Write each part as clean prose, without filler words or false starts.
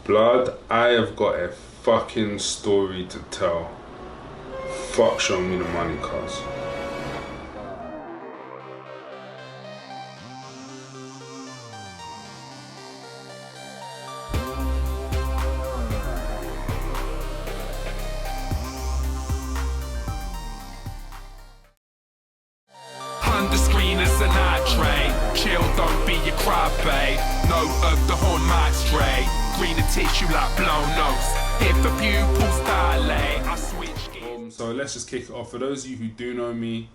Blood, I have got a fucking story to tell. Fuck, show me the money, cuz. The screen is a night train. Chill, don't be a cry, babe. Note of the horn might stray. Green the tissue like blown notes. If the pupils dilate, I switch gears. So let's just kick it off. For those of you who do know me,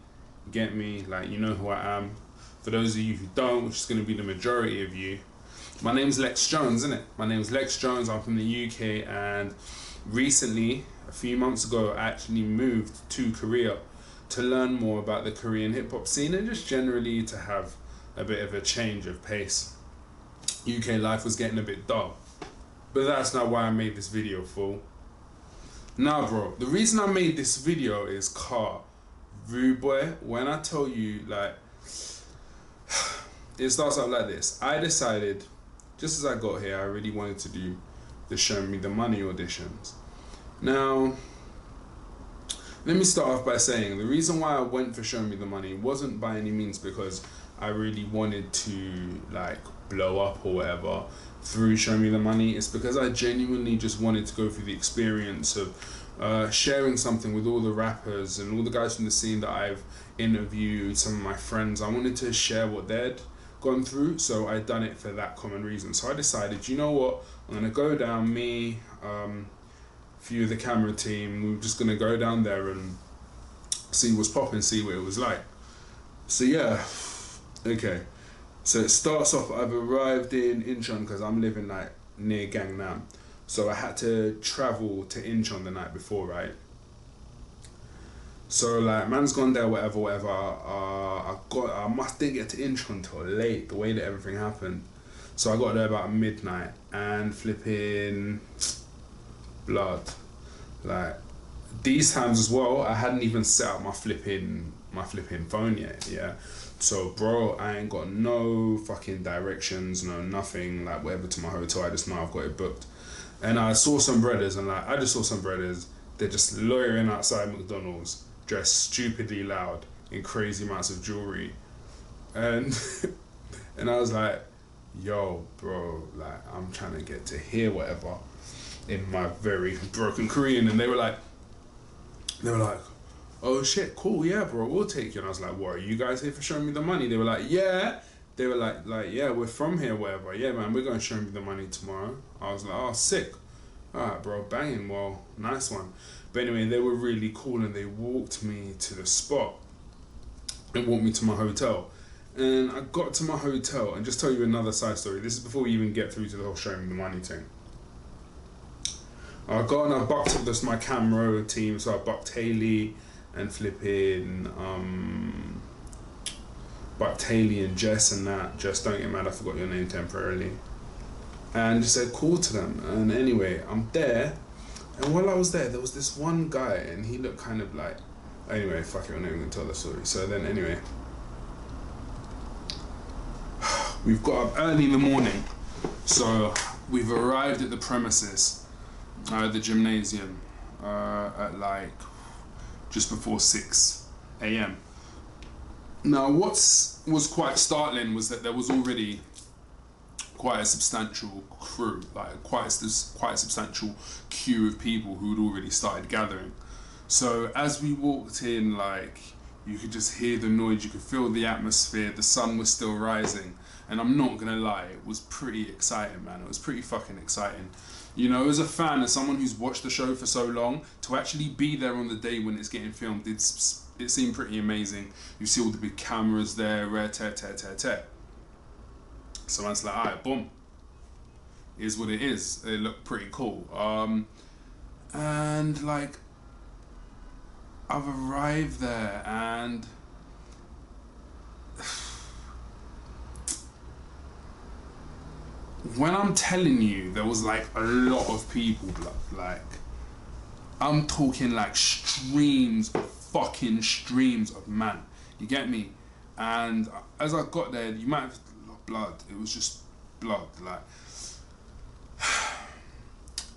get me, like, you know who I am. For those of you who don't, which is going to be the majority of you, my name's Lex Jones, isn't it? My name's Lex Jones. I'm from the UK, and recently, a few months ago, I actually moved to Korea to learn more about the Korean hip-hop scene and just generally to have a bit of a change of pace. UK life was getting a bit dull, but that's not why I made this video, fool. Nah, bro, the reason I made this video is rude boy, when I tell you, like, it starts out like this. I decided, just as I got here, I really wanted to do the Show Me the Money auditions. Now, let me start off by saying the reason why I went for Show Me the Money wasn't by any means because I really wanted to, like, blow up or whatever through Show Me the Money. It's because I genuinely just wanted to go through the experience of sharing something with all the rappers and all the guys from the scene that I've interviewed, some of my friends. I wanted to share what they'd gone through, so I done it for that common reason. So I decided, you know what, I'm gonna go down, few of the camera team, we're just gonna go down there and see what's popping, see what it was like. So yeah, okay. So it starts off, I've arrived in Incheon because I'm living like near Gangnam. So I had to travel to Incheon the night before, right? So like, man's gone there, whatever. I didn't get to Incheon until late, the way that everything happened. So I got there about midnight and flipping blood. Like, these times as well, I hadn't even set up my flipping phone yet, yeah. So bro, I ain't got no fucking directions, no nothing, like whatever to my hotel. I just know I've got it booked. And I saw some brothers, they're just loitering outside McDonald's, dressed stupidly loud in crazy amounts of jewelry. And and I was like, yo bro, like, I'm trying to get to here, whatever, in my very broken Korean. And they were like, oh shit, cool, yeah bro, we'll take you. And I was like, what, are you guys here for Show Me the Money? They were like, yeah. They were like, yeah, we're from here, whatever. Yeah man, we're gonna Show Me the Money tomorrow. I was like, oh sick. Alright bro, banging, well, nice one. But anyway, they were really cool and they walked me to the spot and walked me to my hotel. And I got to my hotel, and just tell you another side story. This is before we even get through to the whole Show Me the Money thing. I got and I bucked up this my camera team, so I bucked Haley and flipping bucked Haley and Jess and that. Jess, don't get mad, I forgot your name temporarily. And just said cool to them. And anyway, I'm there, and while I was there was this one guy, and he looked kind of like, anyway, fuck it, I'm not even gonna tell the story. So then anyway, we've got up early in the morning, so we've arrived at the premises, the gymnasium, at like just before 6 AM. Now what was quite startling was that there was already quite a substantial crew, like quite a substantial queue of people who had already started gathering. So as we walked in, like, you could just hear the noise, you could feel the atmosphere, the sun was still rising. And I'm not gonna lie, it was pretty exciting, man. It was pretty fucking exciting. You know, as a fan, as someone who's watched the show for so long, to actually be there on the day when it's getting filmed, it seemed pretty amazing. You see all the big cameras there, rare. So I was like, alright, boom. Is what it is. It looked pretty cool. And like, I've arrived there, and when I'm telling you, there was like a lot of people, like, I'm talking like streams of man, you get me? And as I got there, you might have blood, it was just blood, like,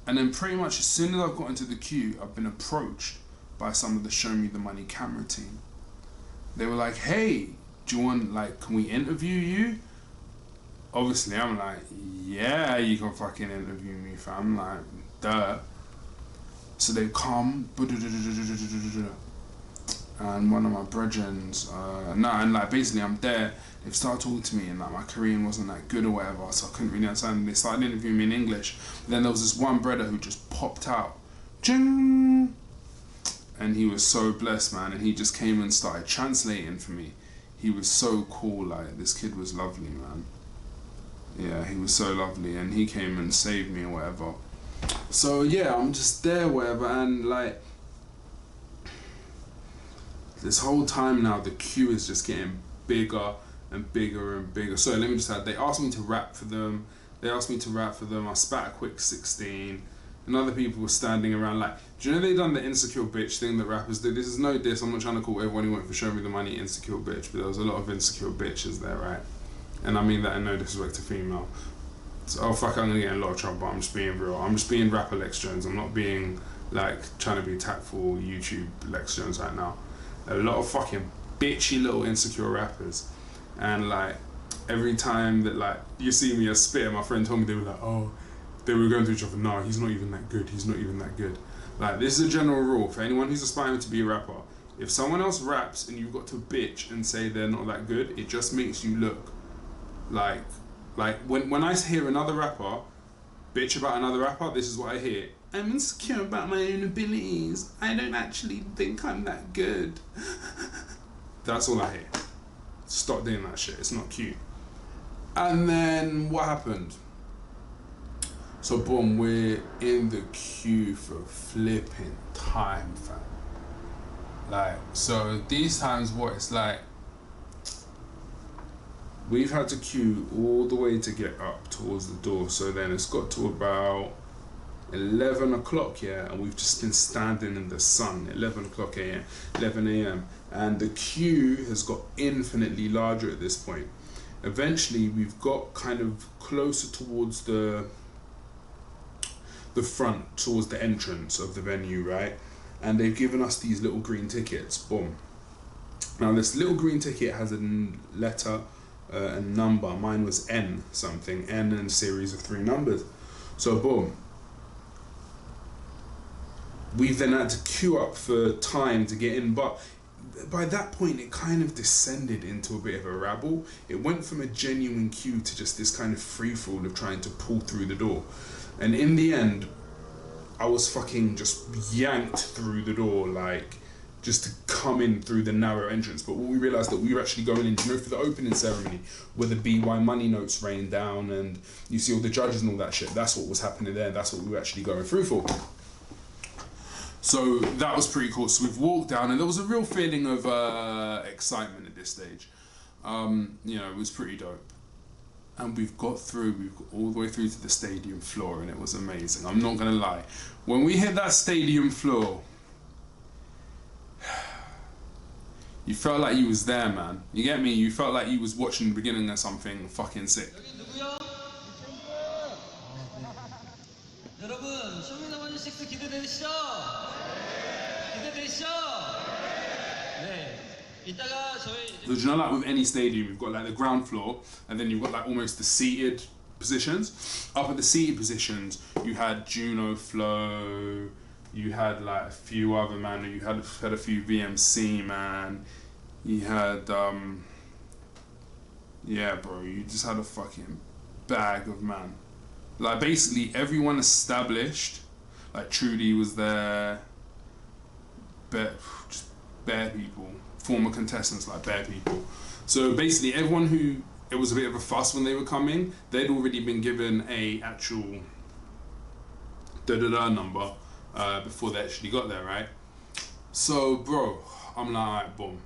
And then pretty much as soon as I've got into the queue, I've been approached by some of the Show Me the Money camera team. They were like, hey, do you want, like, can we interview you? Obviously, I'm like, yeah, you can fucking interview me, fam. Like, duh. So they come, and one of my brethrens, and like basically I'm there, they've started talking to me, and like my Korean wasn't that good or whatever, so I couldn't really understand, and they started interviewing me in English. Then there was this one brother who just popped out, Jing! And he was so blessed, man, and he just came and started translating for me. He was so cool, like, this kid was lovely, man. Yeah, he was so lovely, and he came and saved me or whatever. So yeah, I'm just there, whatever, and like, this whole time now, the queue is just getting bigger and bigger and bigger. So let me just add, they asked me to rap for them. I spat a quick 16. And other people were standing around like, do you know they done the insecure bitch thing that rappers do? This is no diss, I'm not trying to call everyone who went for Show Me the Money insecure bitch, but there was a lot of insecure bitches there, right? And I mean that in no disrespect to female. So, oh fuck, I'm gonna get in a lot of trouble, but I'm just being real. I'm just being rapper Lex Jones. I'm not being like trying to be tactful YouTube Lex Jones right now. A lot of fucking bitchy little insecure rappers. And like, every time that like, you see me a spit, my friend told me, they were like, oh, they were going to each other, no, he's not even that good, he's not even that good. Like, this is a general rule for anyone who's aspiring to be a rapper. If someone else raps and you've got to bitch and say they're not that good, it just makes you look like when I hear another rapper bitch about another rapper, this is what I hear. I'm insecure about my own abilities. I don't actually think I'm that good. That's all I hear. Stop doing that shit, it's not cute. And then what happened? So boom, we're in the queue for flipping time, fam. Like, so these times what it's like, we've had to queue all the way to get up towards the door. So then it's got to about 11 o'clock, yeah, and we've just been standing in the sun, 11 o'clock a.m., 11 a.m. And the queue has got infinitely larger at this point. Eventually, we've got kind of closer towards the front, towards the entrance of the venue, right? And they've given us these little green tickets, boom. Now this little green ticket has a letter, a number. Mine was N something, N and a series of 3 numbers. So boom. We've then had to queue up for time to get in, but by that point it kind of descended into a bit of a rabble. It went from a genuine queue to just this kind of free-for-all of trying to pull through the door. And in the end, I was fucking just yanked through the door, like, just to come in through the narrow entrance. But what we realised that we were actually going in, you know, for the opening ceremony, where the bewhy money notes rain down and you see all the judges and all that shit. That's what was happening there, that's what we were actually going through for. So that was pretty cool. So we've walked down and there was a real feeling of excitement at this stage. You know, it was pretty dope. And we've got all the way through to the stadium floor and it was amazing. I'm not gonna lie. When we hit that stadium floor, you felt like you was there, man. You get me? You felt like you was watching the beginning of something fucking sick. 여러분, 쇼미더머니6 기대되시죠? 기대되시죠? 네. 이따가 저희 So do you know, like with any stadium, you've got like the ground floor, and then you've got like almost the seated positions. Up at the seated positions, you had Juno Flow, you had like a few other man, you had a few VMC man, you had yeah, bro, you just had a fucking bag of man. Like basically everyone established, like Truedy was there, just bare people, former contestants, like bare people. So basically everyone who, it was a bit of a fuss when they were coming, they'd already been given a actual da-da-da number before they actually got there, right? So bro, I'm like, boom.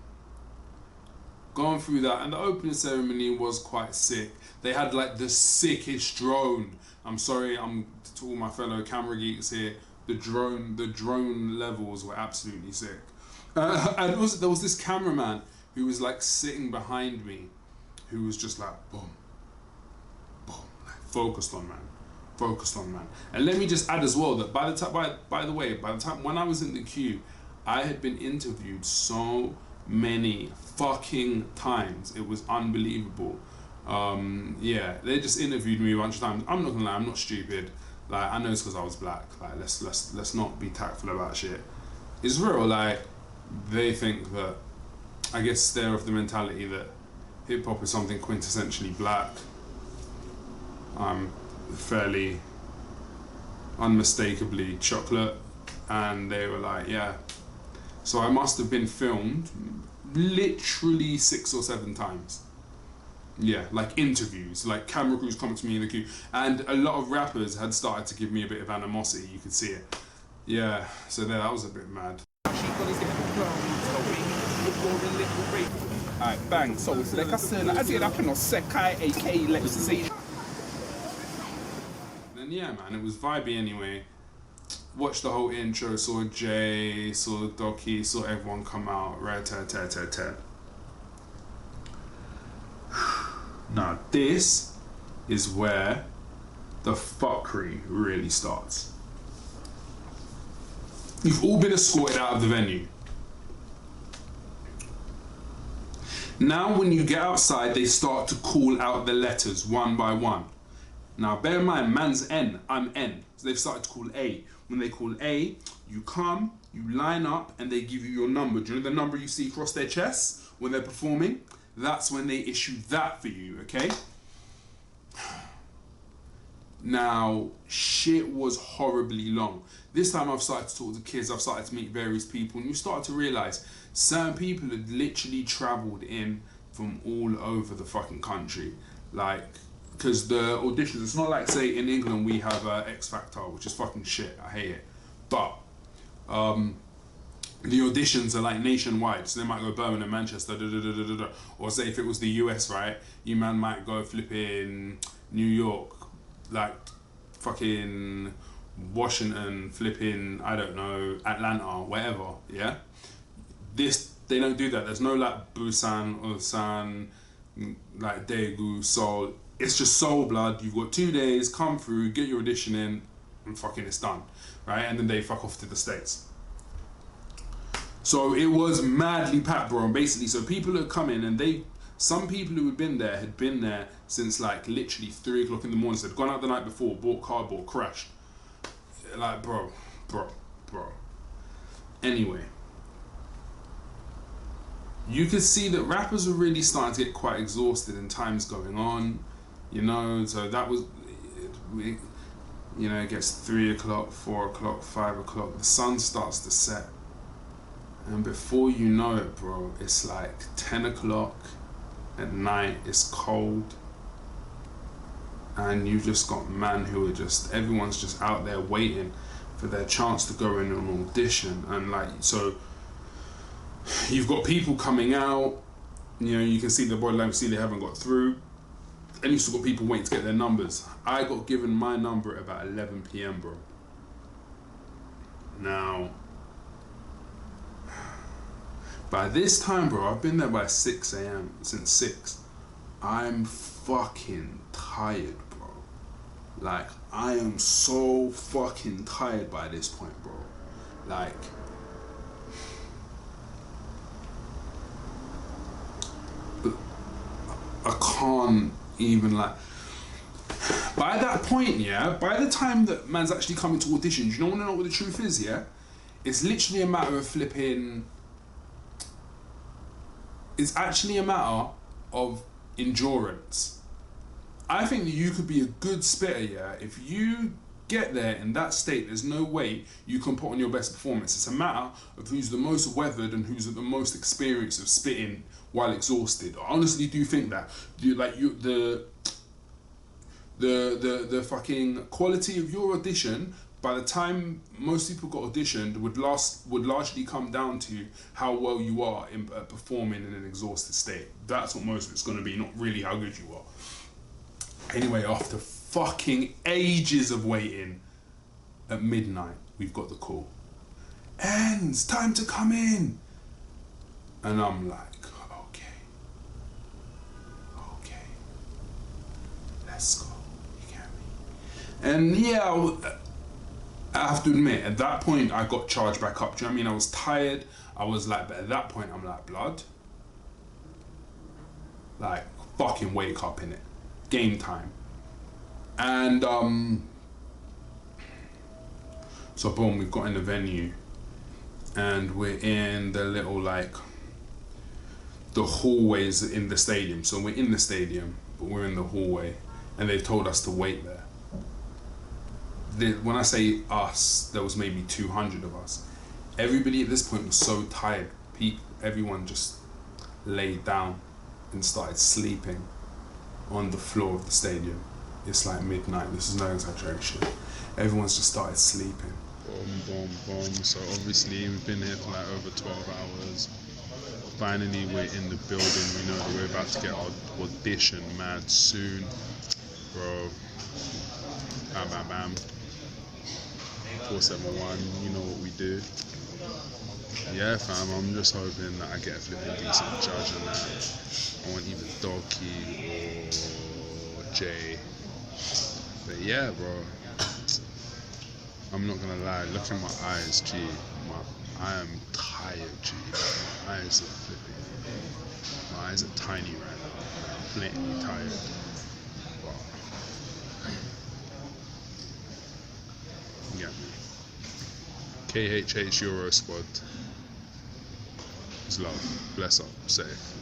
Going through that, and the opening ceremony was quite sick. They had like the sickest drone. I'm sorry, I'm to all my fellow camera geeks here. The drone levels were absolutely sick. And there was this cameraman who was like sitting behind me, who was just like boom, boom, like focused on man. focused on, man. And let me just add as well that by the time when I was in the queue, I had been interviewed so many fucking times. It was unbelievable. Yeah, they just interviewed me a bunch of times. I'm not gonna lie, I'm not stupid. Like, I know it's because I was black. Like, let's not be tactful about shit. It's real. Like, they think that, I guess they're of the mentality that hip hop is something quintessentially black. I'm fairly unmistakably chocolate, and they were like, yeah. So I must have been filmed literally 6 or 7 times. Yeah, like interviews, like camera crews coming to me in the queue, and a lot of rappers had started to give me a bit of animosity. You could see it. Yeah, so there, that was a bit mad. Alright, bang. So it's like I said, I did up in a Sekai, aka let's say. Then yeah, man, it was vibey anyway. Watched the whole intro, saw Jay, saw Doki, saw everyone come out. Rat-tat-tat-tat-tat. Now this is where the fuckery really starts. You've all been escorted out of the venue. Now when you get outside, they start to call out the letters one by one. Now bear in mind, man's N, I'm N. So they've started to call A. When they call A, you come, you line up, and they give you your number. Do you know the number you see across their chests when they're performing? That's when they issue that for you, okay? Now, shit was horribly long. This time I've started to talk to kids, I've started to meet various people, and you start to realise certain people had literally travelled in from all over the fucking country. Like, because the auditions, it's not like, say, in England we have X Factor, which is fucking shit, I hate it. But, the auditions are like nationwide, so they might go Birmingham, Manchester, or say if it was the US, right, you man might go flipping New York, like fucking Washington, flipping, I don't know, Atlanta, whatever, yeah? This, they don't do that. There's no like Busan, Ulsan, like Daegu, Seoul. It's just Seoul blood. You've got 2 days, come through, get your audition in, and fucking it's done, right? And then they fuck off to the States. So it was madly packed, bro. And basically, so people had come in, and some people who had been there since like literally 3 o'clock in the morning. So they'd gone out the night before, bought cardboard, crashed. Like, bro. Anyway, you could see that rappers were really starting to get quite exhausted and time's going on, you know. So that was, it gets 3 o'clock, 4 o'clock, 5 o'clock. The sun starts to set. And before you know it, bro, it's like 10 o'clock at night, it's cold. And you just got man who are everyone's just out there waiting for their chance to go in an audition. And like, so you've got people coming out, you can see the body language, see they haven't got through. And you still got people waiting to get their numbers. I got given my number at about 11 p.m, bro. Now, by this time, bro, I've been there by 6 a.m, since 6. I'm fucking tired, bro. Like, I am so fucking tired by this point, bro. Like, I can't even, like, by that point, yeah, by the time that man's actually coming to audition, you know what the truth is, yeah? It's literally a matter of flipping. It's actually a matter of endurance. I think that you could be a good spitter, yeah? If you get there in that state, there's no way you can put on your best performance. It's a matter of who's the most weathered and who's the most experienced of spitting while exhausted. I honestly do think that. The fucking quality of your audition, by the time most people got auditioned, would largely come down to how well you are in performing in an exhausted state. That's what most of it's going to be, not really how good you are. Anyway, after fucking ages of waiting, at midnight, we've got the call. Ends, time to come in. And I'm like, okay, let's go. You get me? And yeah, I have to admit, at that point I got charged back up. Do you know what I mean? I was tired. I was like, but at that point I'm like, blood. Like, fucking wake up, innit? Game time. And so boom, we've got in the venue and we're in the little, like, the hallways in the stadium. So we're in the stadium, but we're in the hallway and they've told us to wait there. When I say us, there was maybe 200 of us. Everybody at this point was so tired. Everyone just laid down and started sleeping on the floor of the stadium. It's like midnight, this is no exaggeration. Everyone's just started sleeping. Boom, boom, boom. So obviously we've been here for like over 12 hours. Finally we're in the building. We know that we're about to get our audition mad soon. Bro. Bam, bam, bam. 471, you know what we do. Yeah, fam, I'm just hoping that I get a flipping decent judge on that. I want either Doki or Jay. But yeah, bro. I'm not gonna lie, look at my eyes, G. I am tired, G. My eyes are flipping. My eyes are tiny right now. I'm blatantly tired. But you get me. KHH Euro Squad. It's love. Bless up. Safe.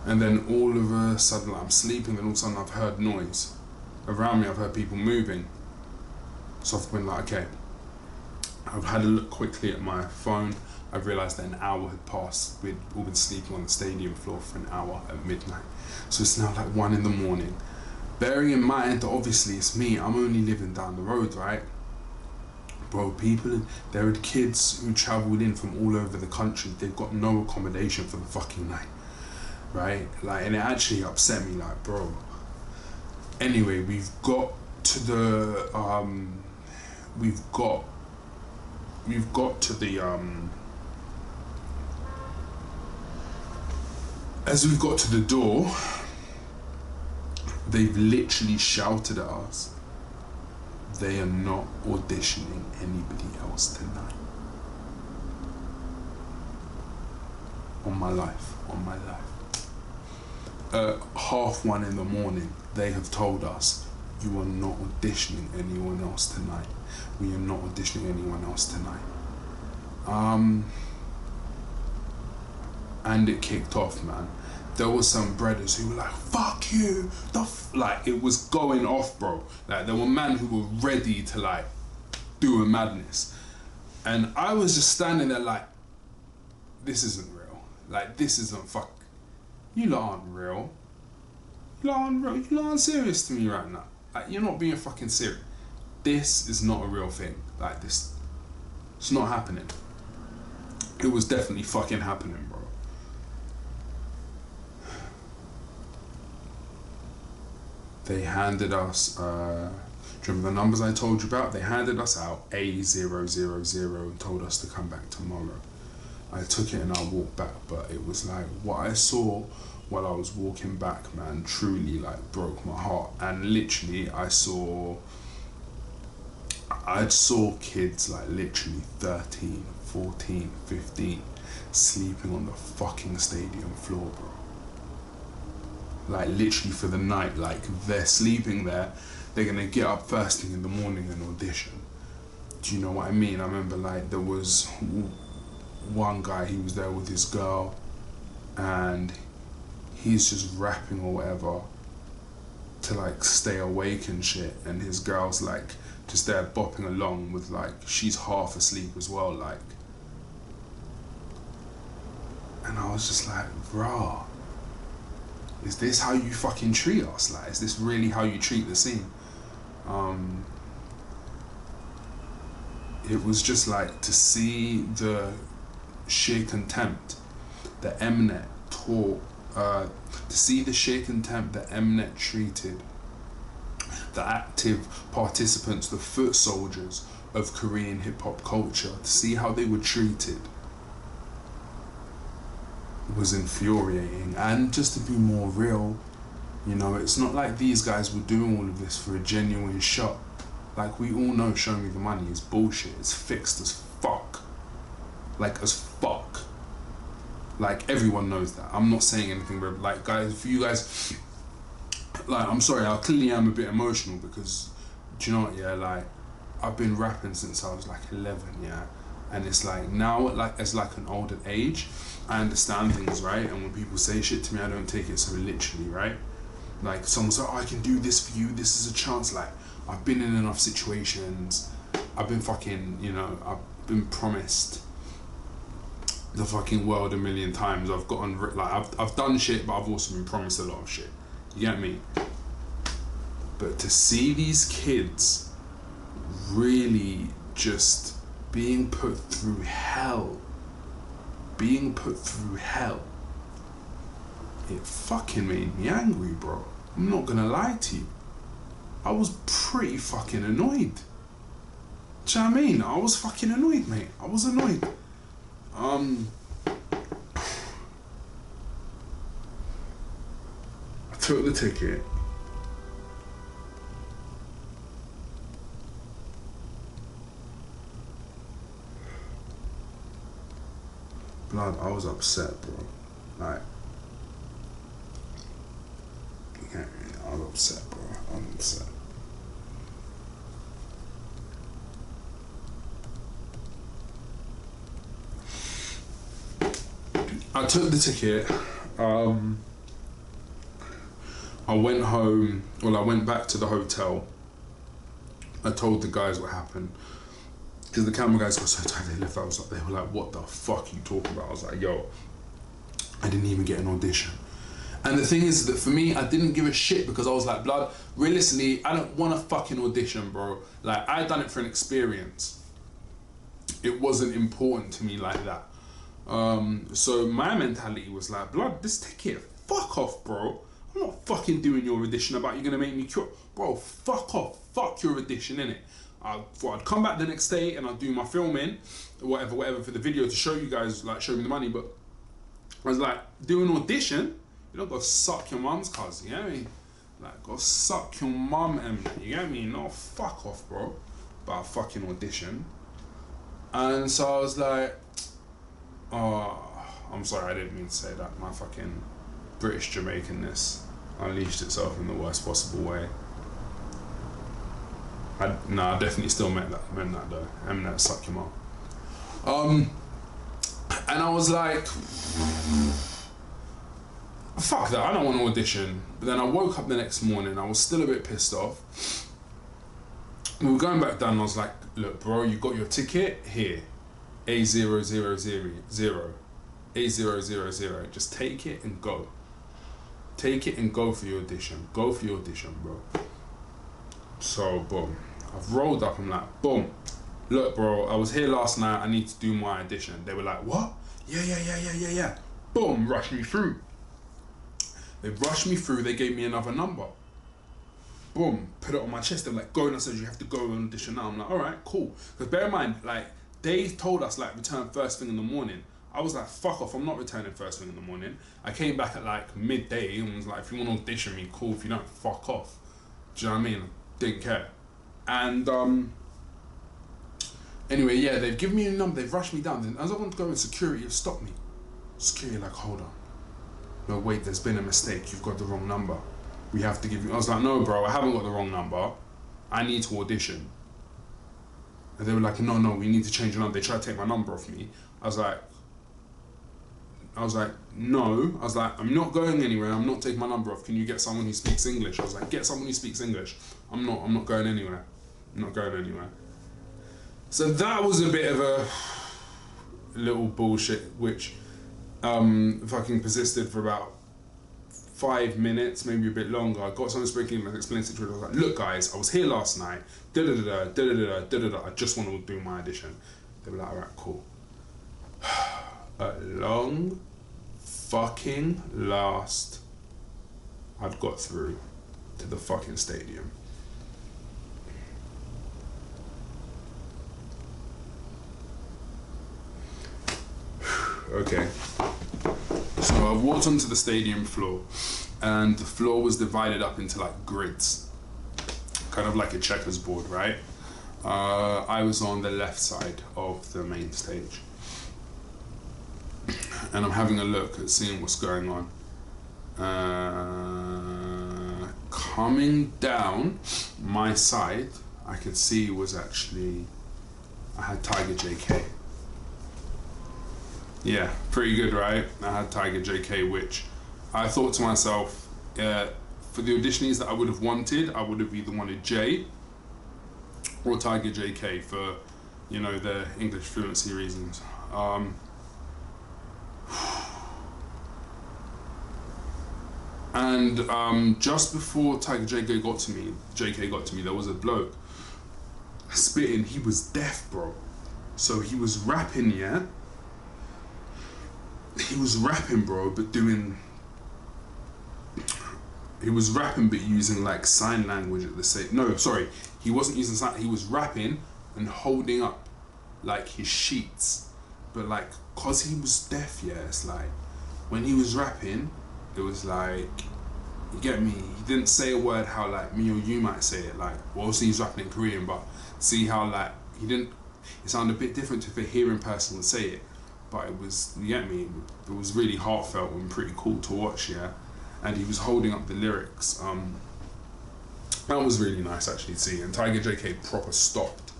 And then all of a sudden, like, I'm sleeping, then all of a sudden I've heard noise. Around me I've heard people moving. So I've been like, okay. I've had a look quickly at my phone. I've realised that an hour had passed. We'd all been sleeping on the stadium floor for an hour at midnight. So it's now like 1 a.m. Bearing in mind that obviously it's me, I'm only living down the road, right? Bro, there are kids who travelled in from all over the country. They've got no accommodation for the fucking night, right? Like, and it actually upset me, like, bro. Anyway, we've got to the as we've got to the door, they've literally shouted at us. They are not auditioning anybody else tonight. On my life. At 1:30 a.m, they have told us, you are not auditioning anyone else tonight. We are not auditioning anyone else tonight. And it kicked off, man. There was some brothers who were like, fuck you, like, it was going off, bro. Like, there were men who were ready to, like, do a madness. And I was just standing there like, this isn't real. Like, this isn't you lot aren't real. You lot aren't serious to me right now. Like, you're not being fucking serious. This is not a real thing. Like, this, it's not happening. It was definitely fucking happening, bro. They handed us, do you remember the numbers I told you about? They handed us out A000 and told us to come back tomorrow. I took it and I walked back, but it was like, what I saw while I was walking back, man, truly, like, broke my heart. And literally, I saw kids, like, literally 13, 14, 15, sleeping on the fucking stadium floor, bro. Like, literally for the night. Like, they're sleeping there, they're gonna get up first thing in the morning and audition. Do you know what I mean? I remember, like, there was one guy, he was there with his girl and he's just rapping or whatever to, like, stay awake and shit, and his girl's, like, just there bopping along with, like, she's half asleep as well, like. And I was just like, rah. Is this how you fucking treat us? Like, is this really how you treat the scene? It was just like, to see the sheer contempt that Mnet treated the active participants, the foot soldiers of Korean hip hop culture, to see how they were treated was infuriating. And just to be more real, You know, it's not like these guys were doing all of this for a genuine shot. Like, we all know Show Me the Money is bullshit. It's fixed as fuck. Like, as fuck. Like, everyone knows that. I'm not saying anything, but like, guys, for you guys, like, I'm sorry, I clearly am a bit emotional because, do you know what, yeah, like, I've been rapping since I was like 11, yeah? And it's like, now, like, as like an older age, I understand things, right? And when people say shit to me, I don't take it so literally, right? Like, someone's like, oh, I can do this for you, this is a chance. Like, I've been in enough situations, I've been fucking, you know, I've been promised the fucking world a million times. I've gotten, like, I've done shit, but I've also been promised a lot of shit. You get me? But to see these kids really just being put through hell, it fucking made me angry, bro. I'm not gonna lie to you. I was pretty fucking annoyed. Do you know what I mean? I was fucking annoyed, mate. I was annoyed. I took the ticket. Blood, I was upset, bro. Like, okay, I was upset, bro. I was upset. I took the ticket. I went home. Well, I went back to the hotel. I told the guys what happened. Because the camera guys got so tired they left. They were like, what the fuck are you talking about? I was like, yo, I didn't even get an audition. And the thing is that for me, I didn't give a shit because I was like, blood, realistically, I don't want a fucking audition, bro. Like, I done it for an experience. It wasn't important to me like that. So my mentality was like, blood, this ticket, fuck off, bro. I'm not fucking doing your audition about you're gonna make me cure. Bro, fuck off. Fuck your audition, innit? I thought I'd come back the next day and I'd do my filming, whatever for the video to show you guys, like, Show Me the Money. But I was like, do an audition? You don't go suck your mum's cuz, you get me? Like, go suck your mum, and you get me? No, fuck off, bro. About a fucking audition. And so I was like, oh, I'm sorry, I didn't mean to say that. My fucking British Jamaicanness unleashed itself in the worst possible way. I definitely still meant that though. I mean that, suck your mum. And I was like, fuck that, I don't want to audition. But then I woke up the next morning, I was still a bit pissed off. We were going back down and I was like, look, bro, you got your ticket here. A0000. A000. Just take it and go. Take it and go for your audition. Go for your audition, bro. So, boom. I've rolled up, I'm like, boom. Look, bro, I was here last night, I need to do my audition. They were like, what? Yeah. Boom, rushed me through. They rushed me through, they gave me another number. Boom, put it on my chest. They're like, go, and I said, you have to go and audition now. I'm like, all right, cool. Because bear in mind, like, they told us, like, return first thing in the morning. I was like, fuck off, I'm not returning first thing in the morning. I came back at like midday and was like, if you want to audition me, cool. If you don't, fuck off. Do you know what I mean? Didn't care. And anyway, yeah, they've given me a number, they've rushed me down. Then as I want to go in, security have stopped me. Security like, hold on. No, wait, there's been a mistake. You've got the wrong number. We have to give you. I was like, no, bro, I haven't got the wrong number. I need to audition. And they were like, no, we need to change your number. They tried to take my number off me. I was like, no. I was like, I'm not going anywhere. I'm not taking my number off. Can you get someone who speaks English? I was like, get someone who speaks English. I'm not going anywhere. I'm not going anywhere. So that was a bit of a little bullshit, which fucking persisted for about 5 minutes, maybe a bit longer. I got someone speaking and explained the situation. I was like, look guys, I was here last night, I just want to do my audition. They were like, alright, cool. At long fucking last, I'd got through to the fucking stadium. Okay. So I walked onto the stadium floor. and the floor was divided up into like grids, kind of like a checkers board, right? I was on the left side of the main stage, and I'm having a look at seeing what's going on. Coming down my side, I could see was actually, I had Tiger JK. Yeah, pretty good, right? I had Tiger JK, which I thought to myself, for the auditionees that I would have wanted, I would have either wanted Jay or Tiger JK for, you know, the English fluency reasons. And just before Tiger JK got to me, there was a bloke spitting. He was deaf, bro. So he was rapping, yeah? He was rapping, bro, but doing... He was rapping but using like sign language at the same... No, sorry. He wasn't using sign... He was rapping and holding up like his sheets. But like, cause he was deaf, yeah, it's like, when he was rapping, it was like, you get me? He didn't say a word how like me or you might say it. Like, well, obviously he's rapping in Korean, but see how like, he didn't... It sounded a bit different if a hearing person would say it. But it was, you get me? It was really heartfelt and pretty cool to watch, yeah? And he was holding up the lyrics. That was really nice actually to see. And Tiger JK proper stopped,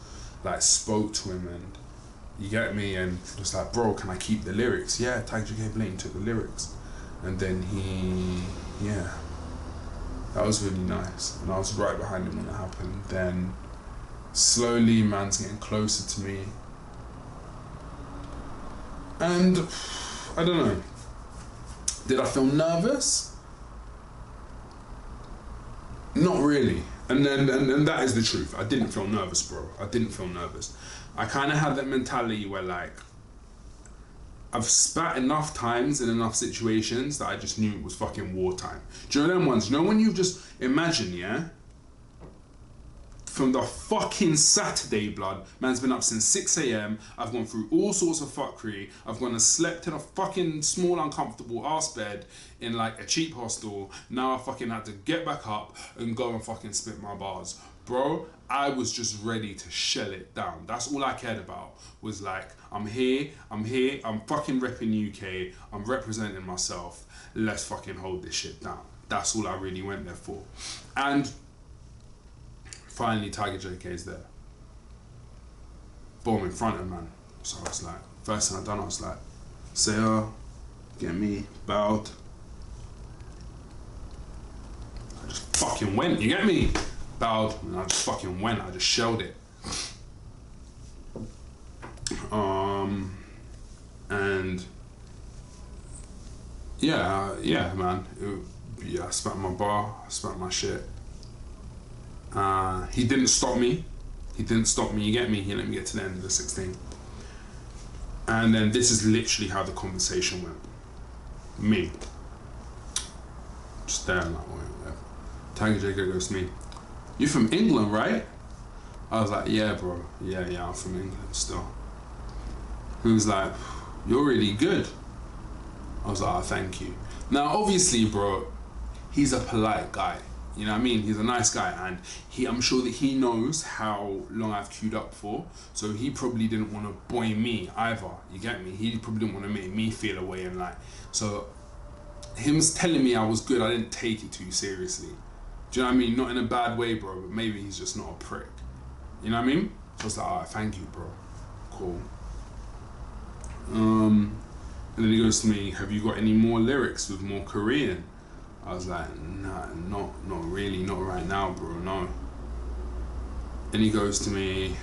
like spoke to him, and you get me? And was like, bro, can I keep the lyrics? Yeah, Tiger JK Blaine took the lyrics. And then yeah, that was really nice. And I was right behind him when it happened. Then slowly, man's getting closer to me. And I don't know, did I feel nervous? Not really. And that is the truth. I didn't feel nervous, bro. I didn't feel nervous. I kind of had that mentality where like, I've spat enough times in enough situations that I just knew it was fucking wartime. Do you know them ones? You know when you just imagine, yeah? From the fucking Saturday, blood, man's been up since 6 AM. I've gone through all sorts of fuckery. I've gone and slept in a fucking small, uncomfortable ass bed in like a cheap hostel. Now I fucking had to get back up and go and fucking spit my bars. Bro, I was just ready to shell it down. That's all I cared about, was like, I'm here, I'm fucking repping UK, I'm representing myself, let's fucking hold this shit down. That's all I really went there for. And finally, Tiger JK's there. Boom, in front of him, man. So I was like, first thing I done, I was like, say, get me, bowed. I just fucking went, you get me? Bowed, and I just fucking went, I just shelled it. And yeah, man. I spat my bar, I spat my shit. He didn't stop me. You get me? He let me get to the end of the 16. And then this is literally how the conversation went. Me. Just there, like, whatever. Tiger JK goes to me, you from England, right? I was like, yeah, bro. Yeah, I'm from England still. He was like, you're really good. I was like, oh, thank you. Now, obviously, bro, he's a polite guy. You know what I mean? He's a nice guy, and I'm sure that he knows how long I've queued up for, so he probably didn't want to boy me either, you get me? He probably didn't want to make me feel away, and like, so him telling me I was good, I didn't take it too seriously. Do you know what I mean? Not in a bad way, bro, but maybe he's just not a prick. You know what I mean? So I was like, alright, thank you, bro. Cool. And then he goes to me, have you got any more lyrics with more Korean? I was like, nah, not really, not right now, bro, no. And he goes to me,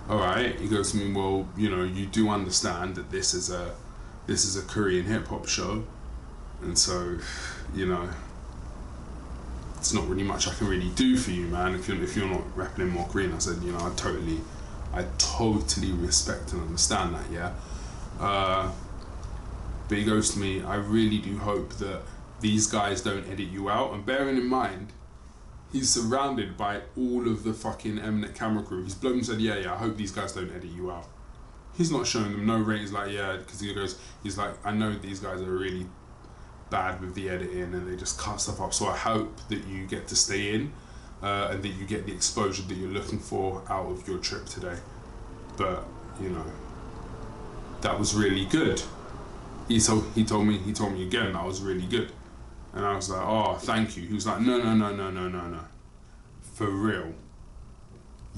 alright, he goes to me, well, you know, you do understand that this is a Korean hip hop show, and so, you know, it's not really much I can really do for you, man, if you're not rapping in more Korean. I said, you know, I totally respect and understand that, yeah. But he goes to me, I really do hope that these guys don't edit you out. And bearing in mind, he's surrounded by all of the fucking Mnet camera crew. He's blown and said, yeah, I hope these guys don't edit you out. He's not showing them no ratings, like, yeah, because he's like, I know these guys are really bad with the editing and they just cut stuff up. So I hope that you get to stay in and that you get the exposure that you're looking for out of your trip today. But you know, that was really good. He told me again that was really good, and I was like, oh, thank you. He was like, no, for real,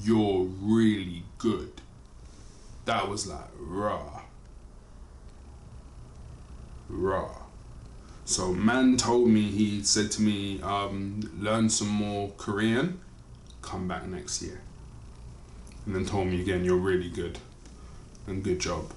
you're really good. That was like raw. So man told me, he said to me, learn some more Korean, come back next year. And then told me again, you're really good and good job.